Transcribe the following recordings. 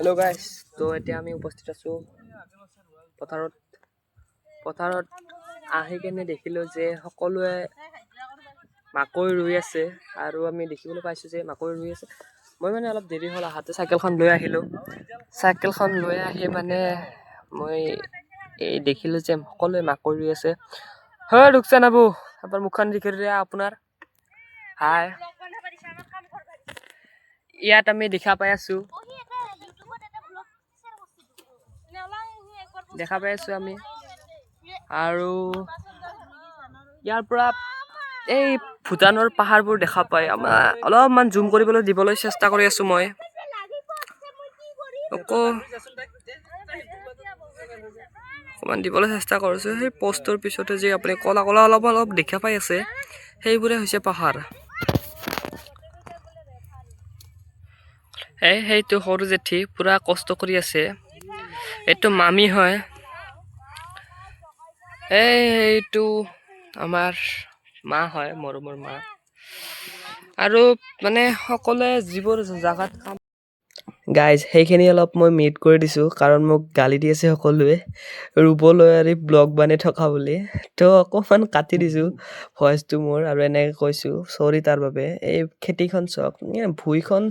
Hello' গাইছ, তো এতিয়া আমি উপস্থিত আছোঁ পথাৰত আহি কেনে দেখিলোঁ যে সকলোৱে মাকৈ ৰুই আছে আৰু আমি দেখিবলৈ পাইছোঁ যে মাকৈ ৰুই আছে। মই মানে অলপ দেৰি হ'ল আহাতে, চাইকেলখন লৈ আহিলোঁ। চাইকেলখন লৈ আহি মানে মই এই দেখিলোঁ যে সকলোৱে মাকৈ ৰুই আছে। হয় ৰুকচান আবু, আপোনাৰ মুখখন দেখি দিয়া আপোনাৰ। হাই, ইয়াত আমি দেখা পাই আছোঁ আমি আৰু ইয়াৰ পৰা এই ভূটানৰ পাহাৰবোৰ দেখা পাই আমাৰ অলপমান জুম কৰিবলৈ দিবলৈ চেষ্টা কৰি আছোঁ মই। অকণমান দিবলৈ চেষ্টা কৰিছোঁ। সেই পষ্টৰ পিছতে যে আপুনি কলা কলা অলপ দেখা পাই আছে, সেইবোৰে হৈছে পাহাৰ। সেইটো সৰু জেঠী পুৰা কষ্ট কৰি আছে। এইটো মামী হয়। এইটো আমাৰ মা হয়, মৰমৰ মা। আৰু মানে সকলোৱে যিবোৰ জাগাত কাম গাইজ, সেইখিনি অলপ মই মিউট কৰি দিছোঁ, কাৰণ মোক গালি দি আছে সকলোৱে ৰুবলৈ আৰু ব্লগ বনাই থকা বুলি। তো অকণমান কাটি দিছোঁ ভইচটো মোৰ, আৰু এনেকৈ কৈছোঁ চৰি তাৰ বাবে। এই খেতিখন চাওক, ভুইখন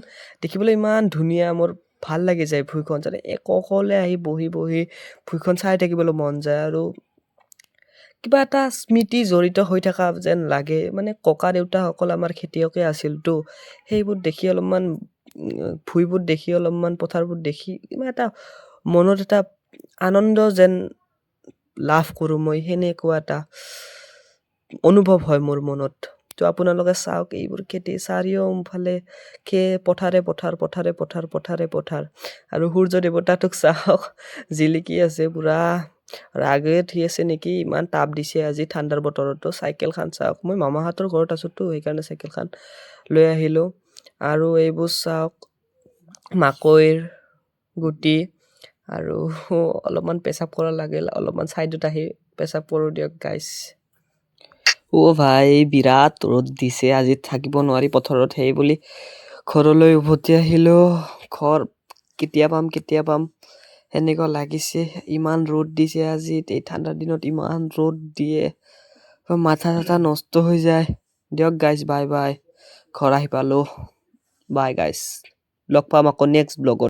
দেখিবলৈ ইমান ধুনীয়া, মোৰ ভাল লাগি যায় ভুইখন চালে। অকলে আহি বহি ভুইখন চাই থাকিবলৈ মন যায়, আৰু কিবা এটা স্মৃতি জড়িত হৈ থকা যেন লাগে। মানে ককা দেউতাসকল আমাৰ খেতিয়কে আছিলতো, সেইবোৰ দেখি অলপমান ভুইবোৰ দেখি, অলপমান পথাৰবোৰ দেখি কিবা এটা মনত এটা আনন্দ যেন লাভ কৰোঁ মই, সেনেকুৱা এটা অনুভৱ হয় মোৰ মনত। তো আপোনালোকে চাওক, এইবোৰ খেতি চাৰিওফালে পথাৰে, আৰু সূৰ্য দেৱতাটোক চাওক, জিলিকি আছে পুৰা ৰাগে উঠি আছে নেকি, ইমান তাপ দিছে আজি ঠাণ্ডাৰ বতৰতো। চাইকেলখন চাওক, মই মামাহঁতৰ ঘৰত আছোঁতো, সেইকাৰণে চাইকেলখন লৈ আহিলোঁ। আৰু এইবোৰ চাওক, মাকৈৰ গুটি, আৰু অলপমান পেচাব কৰা লাগিল, অলপমান ছাইডত আহি পেচাব কৰোঁ দিয়ক গাইছ। ভাই বিৰাট ৰ'দ দিছে আজি, থাকিব নোৱাৰি পথাৰত। সেই বুলি ঘৰলৈ উভতি আহিলোঁ। ঘৰ কেতিয়া পাম সেনেকুৱা লাগিছে। ইমান ৰ'দ দিছে আজি, এই ঠাণ্ডাৰ দিনত ইমান ৰ'দ দিয়ে, মাথা চাথা নষ্ট হৈ যায়। দিয়ক গাইছ, বাই বাই, ঘৰ আহি পালোঁ, বাই গাইছ। লগ পাম আকৌ নেক্সট ব্লগত।